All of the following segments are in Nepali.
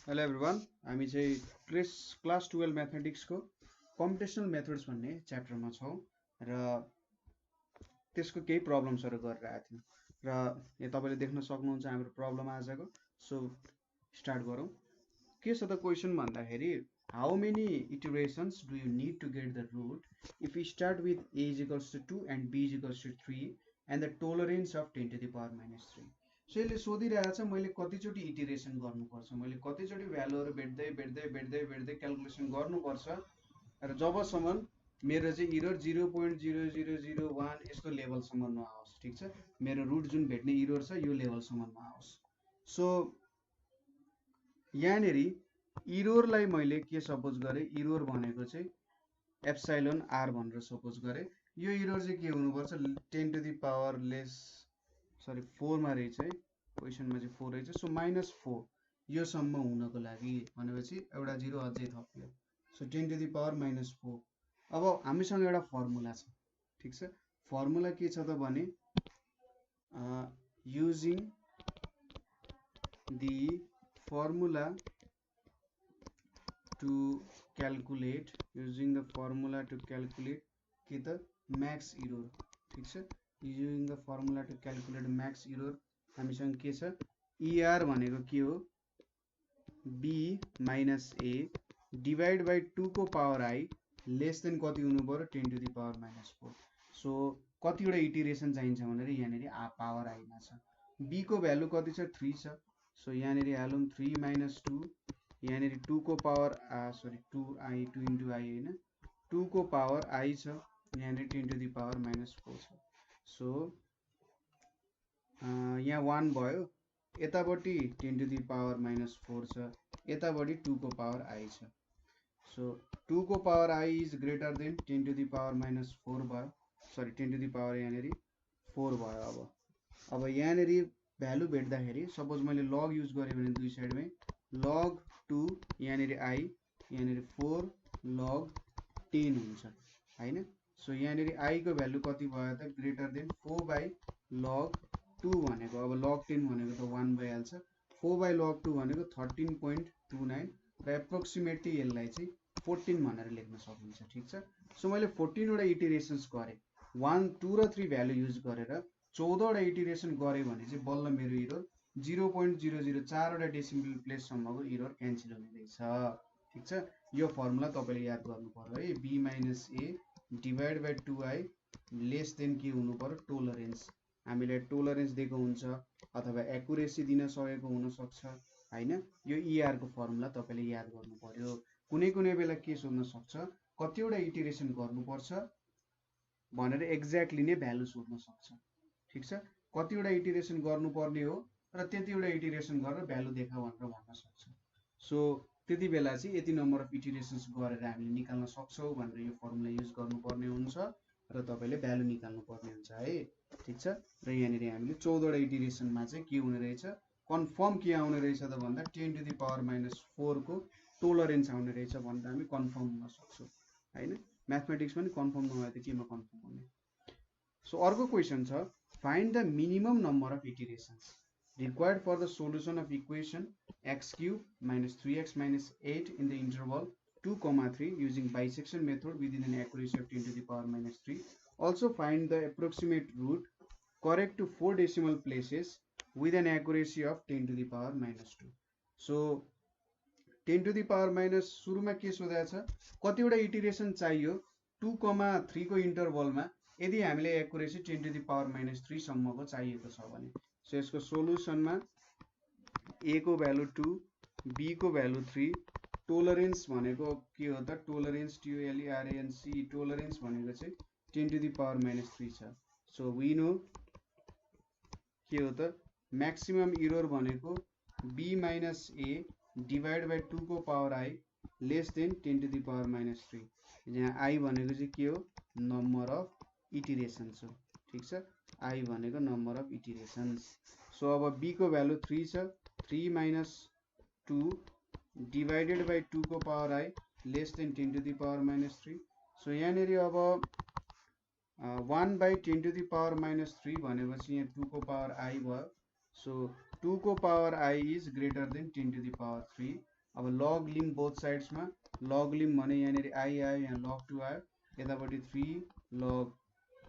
हेलो एभ्रिवान, हामी चाहिँ क्लास 12 म्याथमेटिक्सको कम्पिटेसनल मेथड्स भन्ने च्याप्टरमा छौँ र त्यसको केही प्रब्लम्सहरू गरेर आएको थियौँ र यहाँ तपाईँले देख्न सक्नुहुन्छ हाम्रो प्रब्लम आजको। सो स्टार्ट गरौँ। के छ त क्वेसन भन्दाखेरि how many iterations do you need to get the root if you start with a is equals to 2 and b is equals to 3 and the tolerance of 10 to the power minus 3. So यसले सोधिरहेको छ मैले कतिचोटि इटिरेसन गर्नुपर्छ, मैले कतिचोटि भ्यालुहरू भेट्दै भेट्दै भेट्दै भेट्दै क्यालकुलेसन गर्नुपर्छ र जबसम्म मेरो चाहिँ इरर 0.0001 यस्तो लेभलसम्म नआओस्। ठिक छ, मेरो रुट जुन भेट्ने इरर छ यो लेभलसम्म नआओस्। सो यहाँनिर इरोरलाई मैले के सपोज गरेँ, इरोर भनेको चाहिँ एप्साइलोन आर भनेर सपोज गरेँ। यो इरोर चाहिँ के हुनुपर्छ, 10 to the power लेस 4 मा रहेछ है, क्वेसनमा चाहिँ 4 रहेछ। सो -4 यो सम्म हुनको लागि भनेपछि एउटा जिरो अझै थप्यो। So 10 to the power -4। अब हामीसँग एउटा फर्मुला छ। ठिक छ, फर्मुला के छ त भने using the formula to calculate के त max error। ठीक छ, using the formula to calculate max error हामीसँग के छ, ER भनेको के हो, B minus A divide by 2 को पावर I लेस देन कति हुनु पर्यो, 10 to the power -4। सो कतिवटा इटिरेसन चाहिन्छ भनेर यहाँनिर पावर I मा छ। B को भ्यालु कति छ, 3 छ। सो यहाँनिर हालौँ 3 minus 2, यहाँनिर 2 को पावर 2 into I होइन, 2 को पावर I छ, यहाँनिर 10 to the power -4 छ। सो यहाँ 1 भयो, यतापट्टि 10 to the power -4 छ, यतापट्टि 2 को पावर I छ। सो 2 को power I is greater than 10 to the power -4 भयो, 10 to the power यहाँनिर 4 भयो। अब यहाँनिर भ्यालु भेट्दाखेरि सपोज मैले लग युज गरेँ भने दुई साइडमै लग 2 यहाँनिर I यहाँनिर 4 लग 10 हुन्छ होइन। सो यहाँनिर I को भ्यालु कति भयो त, ग्रेटर देन 4 बाई लग 2 भनेको, अब लग 10 भनेको त 1 भइहाल्छ, 4 बाई लग 2 भनेको 13.29 र एप्रोक्सिमेटली यसलाई चाहिँ 14 भनेर लेख्न सकिन्छ। ठिक छ, सो मैले 14 वटा इटिरेसन्स गरेँ, 1 2 र 3 भ्यालु युज गरेर 14 वटा इटिरेसन गरेँ भने चाहिँ बल्ल मेरो इरर 0.004 वटा डेसिमल प्लेससम्मको इरर क्यान्सल हुने रहेछ। ठिक छ, यो फर्मुला तपाईँले याद गर्नु पर्यो है, B minus A divide by 2I less than के हुनु पर्यो, टोलरेन्स। हामीले टोलरेन्स दिएको हुन्छ अथवा एक्युरेसी दिन सकेको हुनसक्छ होइन। यो ER को फर्मुला तपाईँले याद गर्नु पर्यो। कुनै कुनै बेला के सोध्न सक्छ, कतिवटा इटिरेसन गर्नुपर्छ भनेर एक्ज्याक्टली नै भ्यालु सोध्न सक्छ। ठिक छ, कतिवटा इटिरेसन गर्नुपर्ने हो र त्यतिवटा इटिरेसन गरेर भ्यालु देखा भनेर भन्न सक्छ। सो त्यति बेला चाहिँ यति नम्बर अफ इटिरेसन्स गरेर हामीले निकाल्न सक्छौँ भनेर यो फर्मुला युज गर्नुपर्ने हुन्छ र तपाईँले भ्यालु निकाल्नु पर्ने हुन्छ है। ठिक छ, र यहाँनिर हामीले 14 वटा इटिरेसनमा चाहिँ के हुने रहेछ, कन्फर्म के आउने रहेछ त भन्दा 10 to the power -4 को टोलरेन्स आउने रहेछ भनेर हामी कन्फर्म हुन सक्छौँ होइन। म्याथमेटिक्समा पनि कन्फर्म नभए त केमा कन्फर्म हुने। सो अर्को क्वेसन छ, find the minimum number of iterations required for the solution of equation x cube minus 3x minus 8 in the interval 2, 3 using bisection method within an accuracy of 10 to the power -3. Also find the approximate root correct to 4 decimal places with an accuracy of 10 to the power -2. So 10 to the power सुरुमा के सोधेको छ, कतिवटा इटिरेसन चाहियो 2, 3 को इन्टरभलमा यदि हामीले एक्युरेसी 10 to the power -3 सम्मको चाहिएको छ भने। सो यसको सोलुसनमा A को भ्यालु 2, B को भ्यालु 3, टोलरेन्स भनेको के हो त, टोलरेन्स TOLERANCE टोलरेन्स भनेको चाहिँ 10 to the power -3 छ। सो वी नो के हो त, म्याक्सिमम इरर भनेको B minus A divide by 2 को power I less than 10 to the power -3, यहाँ I भनेको चाहिँ के हो, नम्बर अफ इटिरेसन्स हो। ठिक छ, I भनेको नम्बर अफ इटिरेसन्स। सो अब B को भ्यालु 3 छ, 3 minus 2 डिभाइडेड बाई 2 को power I less than 10 to the power -3। So यहाँनिर अब 1 by 10 to the power -3 भनेपछि यहाँ 2 को पावर I भयो। सो 2 को power I is greater than 10 to the power 3 अब लग लिम बोथ साइड्समा लग लिम भने यहाँनिर आई आयो, यहाँ log 2 आयो, यतापट्टि 3 log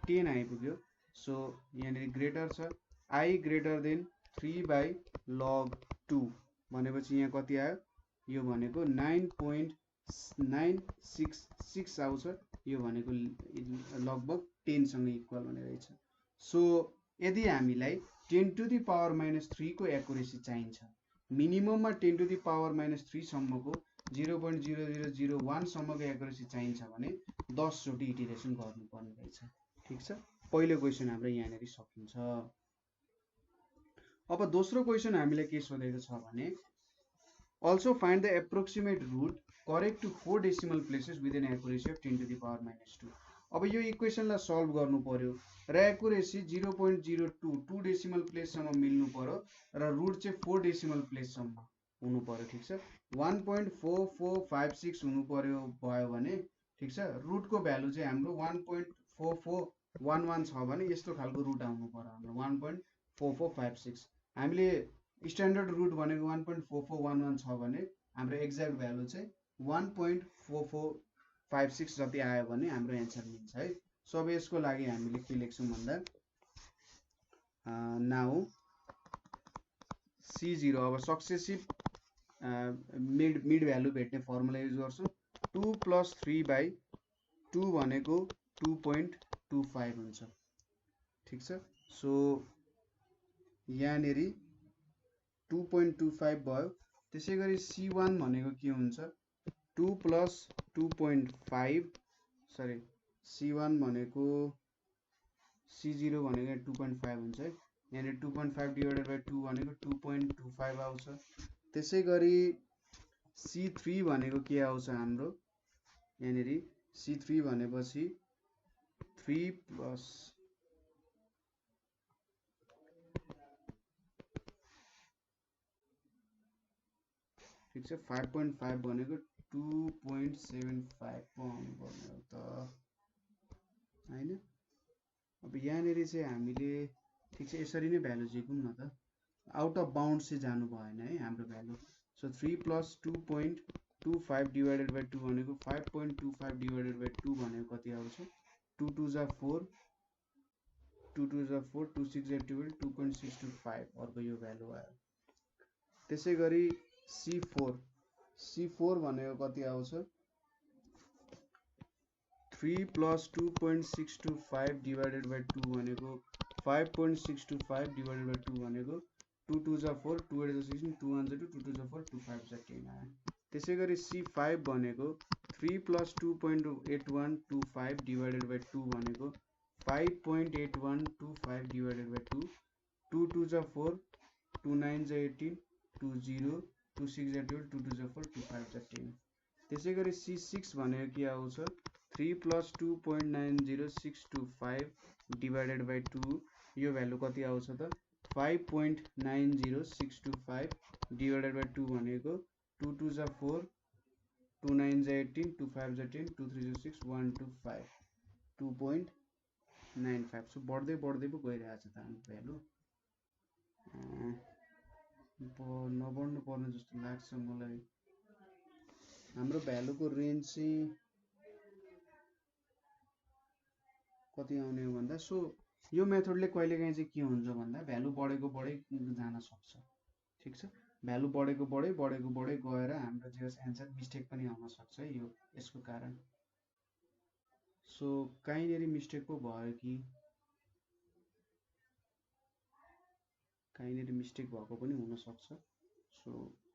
10 आइपुग्यो। सो यहाँनिर ग्रेटर छ आई ग्रेटर देन 3/log 2 भनेपछि यहाँ कति आयो, यो भनेको 9.966 आउँछ, यो भनेको लगभग 10 सँग इक्वल हुने रहेछ। सो यदि हामीलाई 10 to the power minus 3 को एक्युरेसी चाहिन्छ, मिनिमममा 10 to the power minus 3 सम्मको 0.0001 सम्मको एक्युरेसी चाहिन्छ भने 10 चोटि इटिरेसन गर्नुपर्ने रहेछ। ठीक छ, पहिलो क्वेसन हाम्रो यहाँनिर सकिन्छ। अब दोस्रो क्वेसन हामीले के सोधेको छ भने also find the approximate root correct to 4 decimal places with an accuracy of 10 to the power minus 2। अब यो इक्वेसनलाई सल्भ गर्नु पर्यो र एक्युरेसी 0.02 2 डेसिमल प्लेससम्म मिल्नु पर्यो र रुट चाहिँ 4 डेसिमल प्लेससम्म हुनु पर्यो। ठीक छ, 1.4456 हुनु पर्यो भयो भने ठीक छ, रुटको भ्यालु चाहिँ हाम्रो 1.4411 छ भने यस्तो खालको रुट आउनु पर्यो हाम्रो 1.4456। हामीले स्ट्यान्डर्ड रुट भनेको 1.4411 छ भने हाम्रो एक्ज्याक्ट भ्यालु चाहिँ 1.4456 जति आयो भने हाम्रो एन्सर मिल्छ है। सो अब यसको लागि हामीले के लेख्छौँ भन्दा नाउ C0 अब सक्सेसिभ मिड भ्यालु भेट्ने फर्मुला युज गर्छौँ। 2 + 3/2 भनेको 2.25 हुन्छ। ठीक छ, सो यहाँनिर 2.25 भयो। त्यसै गरी C1 भनेको के हुन्छ 2 + 2.5 सरी C1 भनेको C0 भनेको 2.5 हुन्छ है, यहाँनिर 2.5 डिवाइडेड बाइ 2 भनेको 2.25 आउँछ। त्यसै गरी C3 भनेको के आउँछ हाम्रो यहाँनिर C3 भनेपछि 3 + ठीक छ 5.5 भनेको 2.75 पो आउनुपर्ने हो त हैन। अब यहाँनिर चाहिँ हामीले ठीक छ यसरी नै भ्यालु झिकौँ न त, आउट अफ बाउन्ड चाहिँ जानु भएन है हाम्रो भ्यालु। सो 3 + 2.25 डिवाइडेड बाइ 2 भनेको 5.25 डिवाइडेड बाइ 2 भनेको कति आउँछ 2 2 जा 4 2 2 जा 4 2 6 जा 12 2.625 अर्को यो भ्यालु आयो। त्यसै गरी C4 भनेको कति आउँछ 3 + 2.625 डिवाइडेड बाइ 2 भनेको 5.625 डिवाइडेड बाइ 2 भनेको 2 2 जा 4 2 8 जा 16 2 1 जा 2 2 2 जा 4 2 5 जा 10 आयो। त्यसै गरी C5 भनेको 3 + 2.8125 डिवाइडेड बाइ 2 भनेको 5.8125 डिवाइडेड बाइ 2 2 2 जा 4 2 9 जा 18 2 0 2 6 जा 12 2 2 जा 4 2 5 जा 10। त्यसै गरी C6 भनेको के आउँछ 3 + 2.90625 डिवाइडेड बाइ 2 यो भ्यालु कति आउँछ त 5.90625 डिवाइडेड बाइ 2 भनेको 2 2 जा 4 2 9 जा 18 2 5 जा 10 2 3 जा 6 1 2 5 2.95। सो बढ्दै बढ्दै पो गइरहेछ त हाम्रो भ्यालु, नबढ्नु पर्ने जस्तो लाग्छ मलाई। हाम्रो भ्यालुको रेन्ज चाहिँ कति आउने हो भन्दा सो यो मेथडले कहिलेकाहीँ चाहिँ के हुन्छ भन्दा भ्यालु बढेको बढै जान सक्छ। ठीक छ, भ्यालु बढेको बढै गएर हाम्रो जे एन्सर मिस्टेक पनि आउन सक्छ है यो यसको कारण। सो कहीँनिर मिस्टेक पो भयो कि कहीँनिर मिस्टेक भएको पनि हुन सक्छ। सो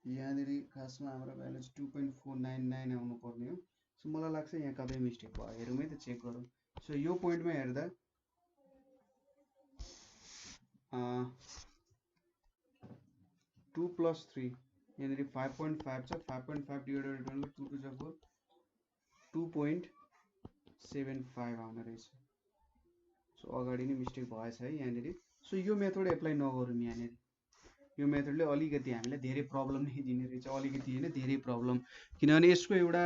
यहाँनिर खासमा हाम्रो भ्यालु 2.499 आउनु पर्ने हो। सो मलाई लाग्छ यहाँ कतै मिस्टेक भयो, हेरौँ है त चेक गरौँ। सो यो पोइन्टमा हेर्दा 2 + 3 यहाँनिर 5.5 छ 5.5 डिवाइडेड बाइ 2 2 जा 4 2.75 आउने रहेछ। सो अगाडि नै मिस्टेक भएछ है यहाँनिर। सो यो मेथड एप्लाई नगरौँ यहाँनिर, यो मेथडले अलिकति हामीलाई धेरै प्रब्लम नै दिने रहेछ, अलिकति होइन धेरै प्रब्लम। किनभने यसको एउटा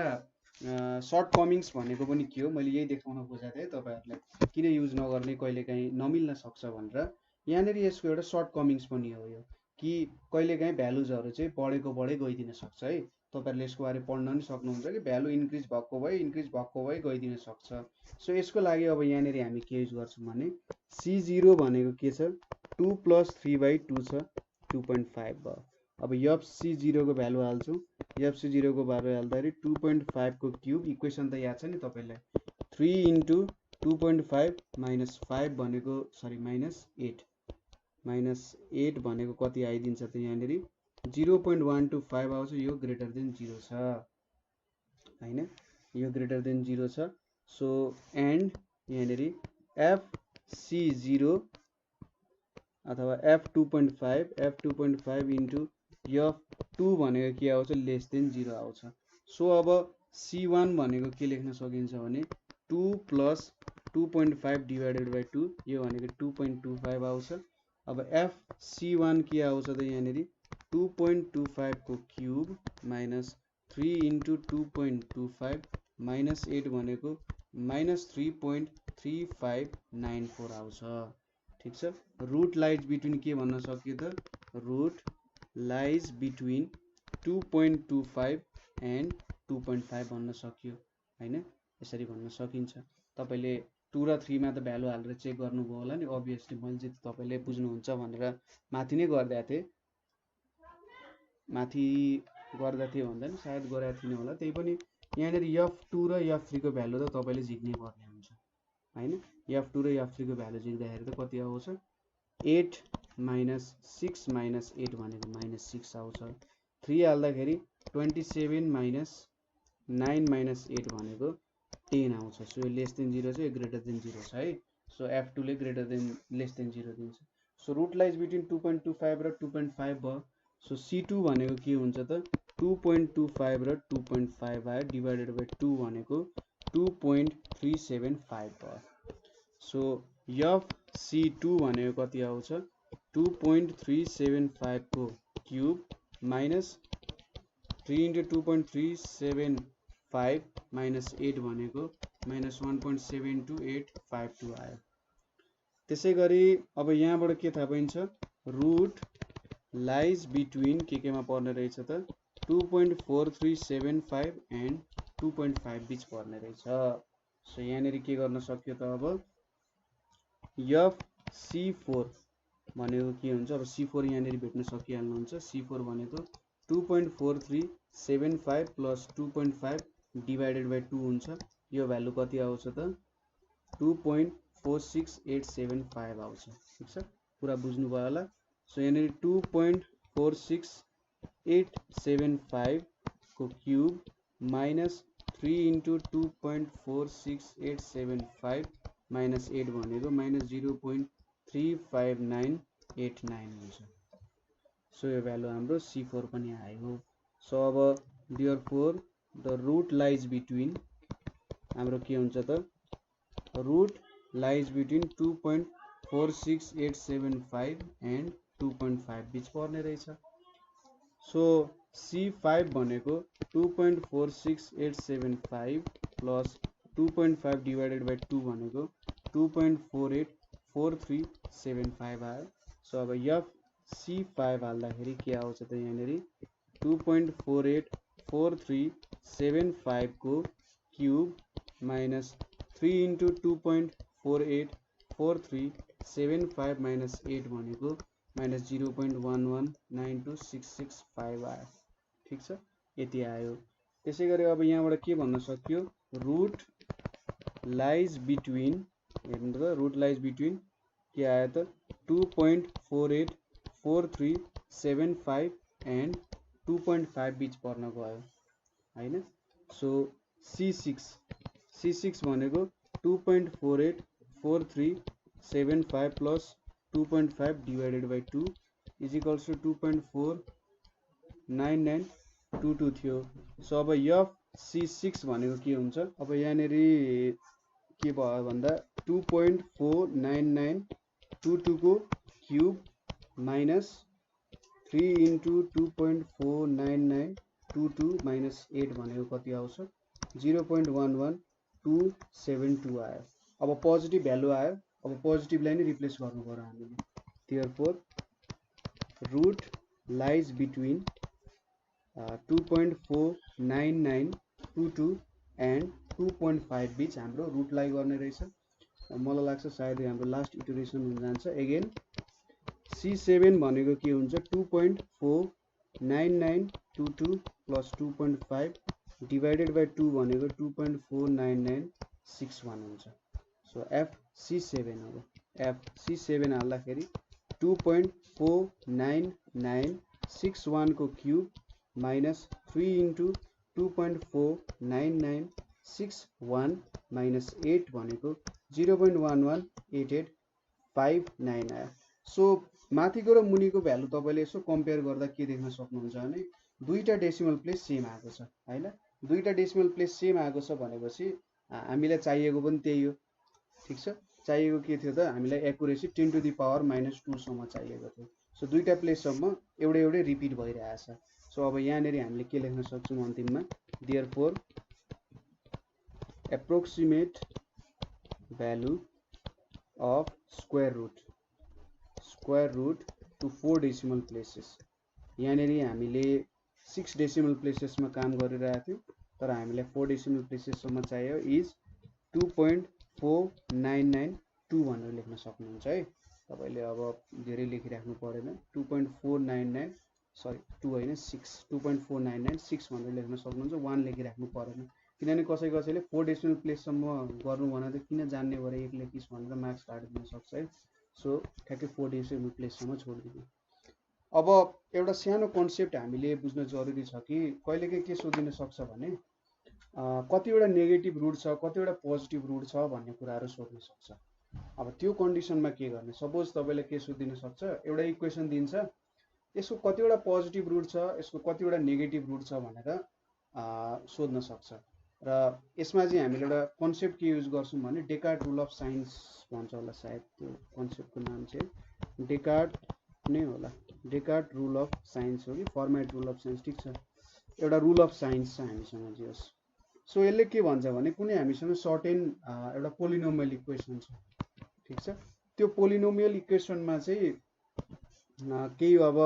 सर्ट कमिङ्स भनेको पनि के हो मैले यही देखाउन खोजेको थिएँ तपाईँहरूलाई किन युज नगर्ने कहिलेकाहीँ नमिल्न सक्छ भनेर। यहाँनिर यसको एउटा सर्ट कमिङ्स पनि हो यो कि कहिलेकाहीँ भ्यालुजहरू चाहिँ बढेको बढै गइदिन सक्छ है। तपाईहरुले यसको बारे पढ्न पनि सक्नुहुन्छ कि भ्यालु इन्क्रिज भएको भए गइदिन सक्छ। सो यसको लागि अब यहाँनिर हामी के युज गर्छौँ भने C0 भनेको के छ 2 + 3/2 छ 2.5 भयो। अब FC0 को भ्यालु हाल्छौँ। FC0 को भ्यालु हाल्दाखेरि 2.5 को क्युब इक्वेसन त याद छ नि तपाईलाई 3 × 2.5 - 5 भनेको सरी -8 भनेको कति आइदिन्छ त यहाँनिर 0.125 आउँछ। यो ग्रेटर देन 0 छ हैन, यो ग्रेटर देन 0 छ। सो एन्ड यहाँनिर FC0 अथवा F2.5 × F2 भनेको के आउँछ लेस देन 0 आउँछ। सो अब C1 भनेको के लेख्न सकिन्छ भने 2 + 2.5 / 2 यो भनेको 2.25 आउँछ। अब FC1 के आउँछ त यहाँनिर 2.25 को क्युब माइनस 3 × 2.25 - 8 भनेको -3.3594 आउँछ। ठीक छ। रुट लाइज बिट्विन के भन्न सकियो त रुट लाइज बिट्विन 2.25 एन्ड 2.5 भन्न सकियो हैन। यसरी भन्न सकिन्छ। तपाईले 2 र 3 मा त भ्यालु हालेर चेक गर्नुभयो होला नि। अभियसली मैले चाहिँ तपाईले बुझ्नुहुन्छ भनेर माथि नै गर्दै थिए। माथि गर्दा थिए भन्दा नि सायद गरेको थिएन होला। त्यही पनि यहाँनिर F2 र F3 को भ्यालु त तपाईले झिक्नै पर्ने हुन्छ हैन। F2 र F3 को भ्यालु झिक्दाखेरि त कति आउँछ 8 - 6 - 8 भनेको -6 आउँछ। 3 हाल्दाखेरि 27 - 9 - 8 भनेको 10 आउँछ। सो यो लेस देन 0 छ, यो ग्रेटर देन 0 छ है। सो F2 ले ग्रेटर देन लेस देन 0 दिन्छ। सो रुट लाइज बिट्विन 2.25 र 2.5 भयो। सो C2 भनेको के हुन्छ त 2.25 र 2.5 आयो डिवाइडेड बाइ 2 भनेको 2.375 भयो। सो FC2 भनेको कति आउँछ 2.375 को क्युब माइनस 3 × 2.375 - 8 भनेको -1.72852 आयो। त्यसै गरी अब यहाँबाट के थाहा पाइन्छ रुट लाइज बिट्विन के मा पर्ने रहेछ त 2.4375 एन्ड 2.5 बीच पर्ने रहेछ। सो यहाँनिर के गर्न सक्यो त अब FC4 भनेको के हुन्छ अब C4 यहाँनिर भेट्न सकिहाल्नुहुन्छ। C4 भनेको 2.4375 + 2.5 डिवाइडेड बाइ 2 हुन्छ। यो भ्यालु कति आउँछ त 2.46875 आउँछ। ठीक छ, पुरा बुझ्नु भयो होला। सो यहाँनिर 2.46875 को क्युब माइनस 3 × 2.46875 - 8 भनेको -0.35989 हुन्छ। सो यो भ्यालु हाम्रो C4 पनि आयो। सो अब therefore the root lies between हाम्रो के हुन्छ त रुट लाइज बिट्विन 2.46875 एन्ड 2.5 बीच पर्ने रहेछ। सो C5 भनेको 2.46875 प्लस 2.5 डिवाइडेड बाइ 2 भनेको 2.484375 आयो। सो अब FC5 हाल्दाखेरि के आउँछ त यहाँनिर 2.484375 को क्युब माइनस 3 × 2.484375 - 8 भनेको -0.1192665 आयो। ठीक छ, यति आयो। त्यसै गरी अब यहाँबाट के भन्न सक्यो रुट लाइज बिट्विन हेर्नु त रुट लाइज बिट्विन के आयो त 2.484375 एन्ड 2.5 बीच पर्न गयो हैन। सो C6 भनेको 2.484375 plus 2.5 divided by 2 is equals to 2.49922 थियो। सो अब FC6 भनेको के हुन्छ अब यहाँनिर के भयो भन्दा 2.49922 को क्युब माइनस 3 × 2.49922 - 8 भनेको कति आउँछ 0.11272 आयो। अब पोजिटिभ भ्यालु आयो। अब पोजिटिभलाई नै रिप्लेस गर्नु पर्यो हामीले। Therefore root lies between 2.49922 and 2.5 बीच हाम्रो रुट लाई गर्ने रहेछ। मलाई लाग्छ सायद हाम्रो लास्ट इटरेसन हुन जान्छ। अगेन C7 भनेको के हुन्छ 2.49922 प्लस 2.5 डिवाइडेड बाई 2 भनेको 2.49961 हुन्छ। सो FC7 अब FC7 हाल्दाखेरि 2.49961 को क्यूब माइनस 3 into 2.49961 माइनस 8 भनेको 0.11885 आयो। सो माथिको र मुनिको भ्यालु तपाईले यसो कम्पेयर गर्दा के देख्न सक्नुहुन्छ भने दुईटा डेसिमल प्लेस सेम आएको छ हैन। दुईटा डेसिमल प्लेस सेम आएको छ भनेपछि हामीलाई चाहिएको पनि त्यही हो। ठीक छ, चाहिएको के थियो त हामीलाई accuracy 10 to the power minus 2 सम्म चाहिएको थियो। सो दुईटा प्लेस सम्म एउटै एउटै रिपिट भइरहेछ। सो अब यहाँनेरि हामीले के लेख्न सक्छौं अन्तिममा therefore approximate value of square root to 4 decimal places। यहाँनेरि हामीले 6 decimal places मा काम गरिरहेको थियो तर हामीलाई 4 decimal places सम्म चाहियो इज 2.4992 भनेर लेख्न सक्नुहुन्छ है। तपाईले अब धेरै लेखिराख्नु पर्दैन। 2.499 सरी 2 हैन 6 2.4996 भनेर लेख्न सक्नुहुन्छ। 1 लेखिराख्नु पर्दैन किनभने कसैले 4 डेसिमल प्लेस सम्म गर्नु भने त किन जान्ने भरे 1 लेखिस भनेर मार्क्स काट दिन सक्छ है। सो ठ्याक्कै 4 डेसिमल प्लेस सम्म छोडिदिनु। अब एउटा सानो कन्सेप्ट हामीले बुझ्न जरुरी छ कि कहिलेकाहीँ के सोधिन सक्छ भने कतिवटा नेगेटिभ रुट छ कतिवटा पोजिटिभ रुट छ भन्ने कुराहरु सोध्न सक्छ। अब त्यो कन्डिसनमा के गर्ने, सपोज तपाईले के सोधिन सक्छ एउटा इक्वेसन दिन्छ यसको कतिवटा पोजिटिभ रुट छ यसको कतिवटा नेगेटिभ रुट छ भनेर सोध्न सक्छ। र यसमा चाहिँ हामीले एउटा कन्सेप्ट के युज गर्छौं भने डेकार्ट रुल अफ साइन्स भन्छ होला सायद त्यो कन्सेप्टको नाम चाहिँ डेकार्ट नै होला। डेकार्ट रुल अफ साइन्स हो कि फर्मेट रुल अफ साइन्स ठीक छ। एउटा रुल अफ साइन्स छ हामीसँग जियोस्। सो यसले के भन्छ भने कुनै हामीसँग सर्टेन एउटा पोलिनोमियल इक्वेसन छ ठीक छ। त्यो पोलिनोमियल इक्वेसनमा चाहिँ केही अब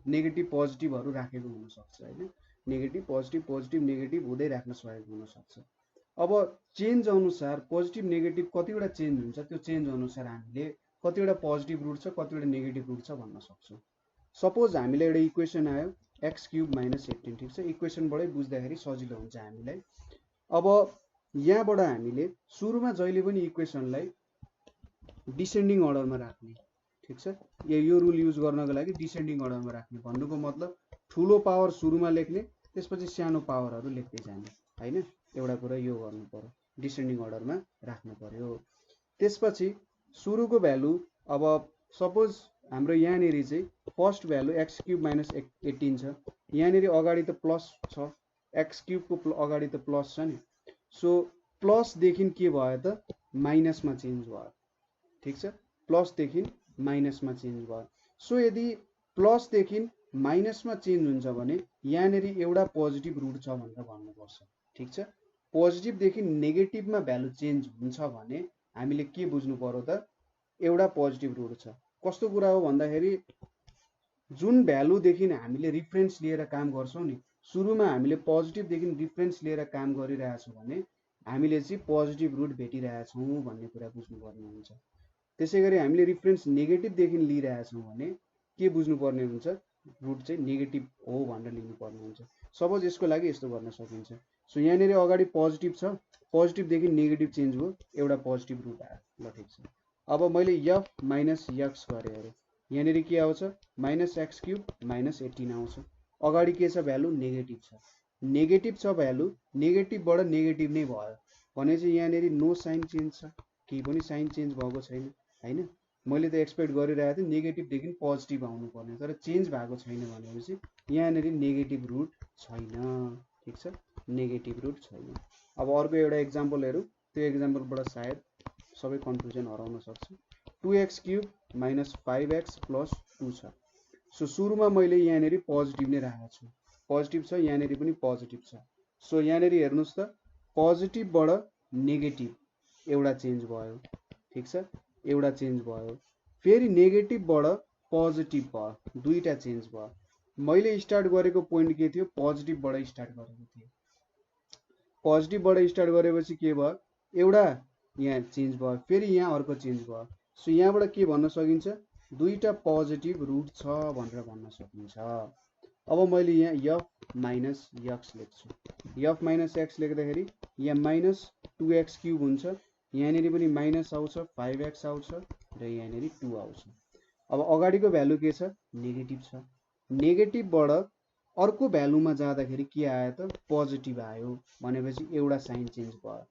नेगेटिभ पोजिटिभहरु राखेको हुन सक्छ हैन। नेगेटिभ पोजिटिभ पोजिटिभ नेगेटिभ हुँदै राख्न सकेको हुन सक्छ। अब चेन्ज अनुसार पोजिटिभ नेगेटिभ कतिवटा चेन्ज हुन्छ त्यो चेन्ज अनुसार हामीले कतिवटा पोजिटिभ रुट छ कतिवटा नेगेटिभ रुट छ भन्न सक्छौं। सपोज हामीले एउटा इक्वेसन आयो x क्यूब माइनस 18 ठीक छ। इक्वेसनबाटै बुझ्दाखेरि सजिलो हुन्छ हामीलाई। अब यहाँबाट हामीले सुरुमा जहिले पनि इक्वेसनलाई डिसेन्डिङ अर्डरमा राख्ने ठीक छ। यो रुल युज गर्नको लागि डिसेन्डिङ अर्डरमा राख्ने भन्नुको मतलब ठूलो पावर सुरुमा लेख्ने त्यसपछि सानो पावरहरु लेख्दै जाने हैन। एउटा कुरा यो गर्नु पर्यो डिसेन्डिङ अर्डरमा राख्नु पर्यो। त्यसपछि सुरुको भ्यालु अब सपोज हाम्रो यहाँनेरि चाहिँ first value x cube minus 18 छ। यहाँनेरि अगाडि त प्लस छ x क्यूब को अगाडि त प्लस छ नि। सो प्लस देखि के भयो त माइनसमा चेन्ज भयो ठीक छ। प्लस देखि माइनसमा चेन्ज भयो। सो यदि प्लस देखि माइनसमा चेन्ज हुन्छ भने यहाँनेरि एउटा पोजिटिभ रुट छ भनेर भन्नुपर्छ ठीक छ। पोजिटिभ देखि नेगेटिभमा भ्यालु चेन्ज हुन्छ भने हामीले के बुझ्नु पर्यो त एउटा पोजिटिभ रुट छ। कस्तो कुरा हो भन्दाखेरि जुन भ्यालु देखि हामीले रिफरेन्स लिएर काम गर्छौं नि सुरुमा हामीले पोजिटिभ देखि रिफरेन्स लिएर काम गरिरहेछौं भने हामीले चाहिँ पोजिटिभ रुट भेटिरहेछौं भन्ने कुरा बुझ्नु पर्ने हुन्छ। त्यसैगरी हामीले रिफरेन्स नेगेटिभ देखि लिइरहेछौं भने के बुझ्नु पर्ने हुन्छ रुट चाहिँ नेगेटिभ हो भनेर लिनु पर्ने हुन्छ। सपोज यसको लागि यस्तो गर्न सकिन्छ। सो यहाँनेरि अगाडि पोजिटिभ छ पोजिटिभ देखि नेगेटिभ चेन्ज भयो एउटा पोजिटिभ रुट आयो ल ठीक छ। अब मैले f माइनस x गरे अरे यहाँनेरि के आउँछ माइनस x क्यूब माइनस 18 आउँछ। अगाडि के छ भ्यालु नेगेटिभ छ। नेगेटिभ छ भ्यालु नेगेटिभबाट नेगेटिभ नै भयो भनेपछि यहाँनेरि नो साइन चेन्ज छ केही पनि साइन चेन्ज भएको छैन हैन। मैले त एक्सपेक्ट गरिरहेको थिएँ नेगेटिभ देखि पोजिटिभ आउनु पर्ने तर चेन्ज भएको छैन भनेपछि यहाँनेरि नेगेटिभ रुट छैन ठीक छ। नेगेटिभ रुट छैन। अब अर्को एउटा एक्जाम्पल हेरौं। त्यो एक्जाम्पलबाट सायद सबै कन्फ्युजन हराउन सक्छ। 2x cube minus 5x plus 2 छ। सो सुरुमा मैले यहाँनेरि पोजिटिभ नै राखेको छु। पोजिटिभ छ यहाँनेरि पनि पोजिटिभ छ। सो यहाँनेरि हेर्नुस् त पोजिटिभबाट नेगेटिभ एउटा चेन्ज भयो ठीक छ एउटा चेन्ज भयो। फेरि नेगेटिभबाट पोजिटिभ भयो, दुईटा चेन्ज भयो। मैले स्टार्ट गरेको पोइन्ट के थियो, पोजिटिभबाट स्टार्ट गरेको थिएँ। पोजिटिभबाट स्टार्ट गरेपछि के भयो, एउटा यहाँ चेन्ज भयो, फेरि यहाँ अर्को चेन्ज भयो। सो यहाँबाट के भन्न सकिन्छ, दुईटा पोजिटिभ रुट छ भनेर भन्न सकिन्छ। अब मैले यहाँ एफ माइनस एक्स लेख्छु। एफ माइनस एक्स लेख्दाखेरि यहाँ माइनस 2x क्युब हुन्छ, यहाँनिर पनि माइनस आउँछ, 5x आउँछ र यहाँनिर 2 आउँछ। अब अगाडिको भ्यालु के छ, नेगेटिभ छ। नेगेटिभबाट अर्को भ्यालुमा जाँदाखेरि के आयो त, पोजिटिभ आयो भनेपछि एउटा साइन चेन्ज भयो।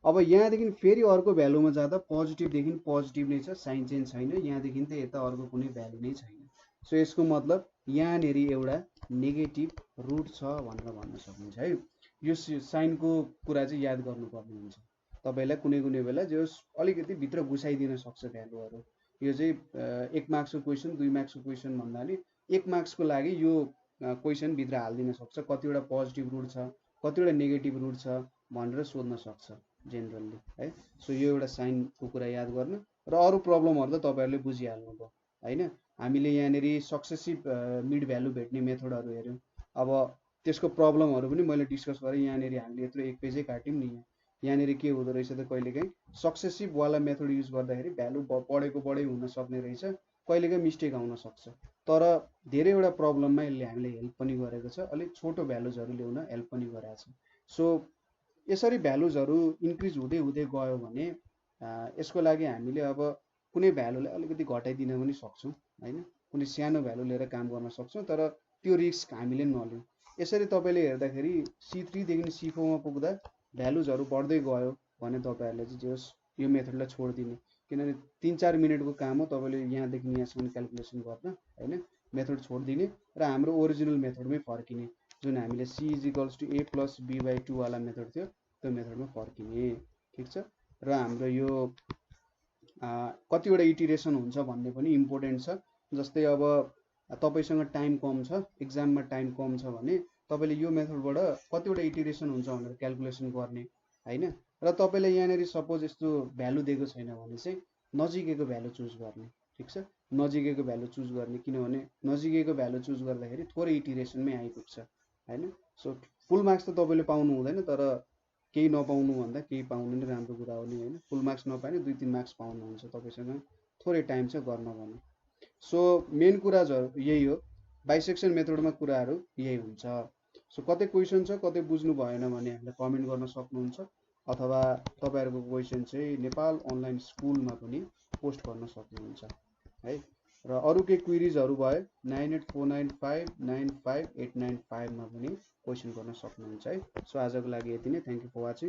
अब यहाँदेखि फेरि अर्को भ्यालुमा जाँदा पोजिटिभदेखि पोजिटिभ नै छ, साइन चेन्ज छैन। यहाँदेखि त यता अर्को कुनै भ्यालु नै छैन। सो यसको मतलब यहाँनिर एउटा नेगेटिभ रुट छ भनेर भन्न सकिन्छ है। यो साइनको कुरा चाहिँ याद गर्नुपर्ने हुन्छ। तपाईँलाई कुनै कुनै बेला जो अलिकति भित्र घुसाइदिन सक्छ भ्यालुहरू। यो चाहिँ 1 मार्क्सको क्वेसन, 2 मार्क्सको क्वेसन भन्नाले 1 मार्क्सको लागि यो क्वेसन भित्र हालिदिन सक्छ, कतिवटा पोजिटिभ रुट छ, कतिवटा नेगेटिभ रुट छ भनेर सोध्न सक्छ जेनरली है। सो यो एउटा साइनको कुरा याद गर्न र अरू प्रब्लमहरू त तपाईँहरूले बुझिहाल्नुभयो हैन। हामीले यहाँनिर सक्सेसिभ मिड भ्यालु भेट्ने मेथडहरू हेऱ्यौँ। अब त्यसको प्रब्लमहरू पनि मैले डिस्कस गरेँ। यहाँनिर हामीले यत्रो 1 पेजै काट्यौँ नि। यहाँनिर के हुँदो रहेछ त, कहिलेकाहीँ सक्सेसिभ वाला मेथड युज गर्दाखेरि भ्यालु बढेको बढै हुन सक्ने रहेछ, कहिलेकाहीँ मिस्टेक आउन सक्छ। तर धेरैवटा प्रब्लममा यसले हामीलाई हेल्प पनि गरेको छ, अलिक छोटो भ्यालुजहरू ल्याउन हेल्प पनि गरेको छ। सो यसरी भ्यालुजहरू इन्क्रिज हुँदै हुँदै गयो भने यसको लागि हामीले अब कुनै भ्यालुलाई अलिकति घटाइदिन पनि सक्छौँ हैन। कुनै सानो भ्यालु लिएर काम गर्न सक्छौँ, तर त्यो रिस्क हामीले नलिउँ। यसरी तपाईँले हेर्दाखेरि C3 देखि C4 मा पुग्दा भ्यालुजहरू बढ्दै गयो भने तपाईँहरूले चाहिँ जे होस् यो मेथडलाई छोडिदिने, किनभने 3-4 मिनटको काम हो तपाईँले यहाँदेखि यहाँसम्म क्यालकुलेसन गर्न हैन। मेथड छोडिदिने र हाम्रो ओरिजिनल मेथडमै फर्किने, जुन हामीले C = A + B/2 वाला मेथड थियो त्यो मेथडमा फर्किने। ठिक छ। र हाम्रो यो कतिवटा इटिरेसन हुन्छ भन्ने पनि इम्पोर्टेन्ट छ। जस्तै अब तपाईसँग टाइम कम छ, एक्जाममा टाइम कम छ भने तपाईँले यो मेथडबाट कतिवटा इटिरेसन हुन्छ भनेर क्यालकुलेसन गर्ने हैन। र तपाईँले यहाँनिर सपोज यस्तो भ्यालु दिएको छैन भने चाहिँ नजिकैको भ्यालु चुज गर्ने। ठिक छ, नजिकैको भ्यालु चुज गर्ने, किनभने नजिकैको भ्यालु चुज गर्दाखेरि थोरै इटिरेसनमै आइपुग्छ हैन। सो फुल मार्क्स त तपाईँले पाउनु हुँदैन, तर केही नपाउनु भन्दा केही पाउनु नै राम्रो कुरा हो नि हैन। फुल मार्क्स नपाए 2-3 मार्क्स पाउनुहुन्छ, तपाईँसँग थोरै टाइम छ गर्न भने। सो मेन कुराहरू यही हो, बाइसेक्सन मेथडमा कुराहरू यही हुन्छ। सो कतै क्वेसन छ, कतै बुझ्नु भएन भने हामीलाई कमेन्ट गर्न सक्नुहुन्छ, अथवा तपाईँहरूको क्वेसन चाहिँ नेपाल अनलाइन स्कुलमा पनि पोस्ट गर्न सक्नुहुन्छ है। र अरू केही क्वेरिजहरू भए 9849595895 मा पनि क्वेसन गर्न सक्नुहुन्छ है। सो आजको लागि यति नै। Thank you for watching.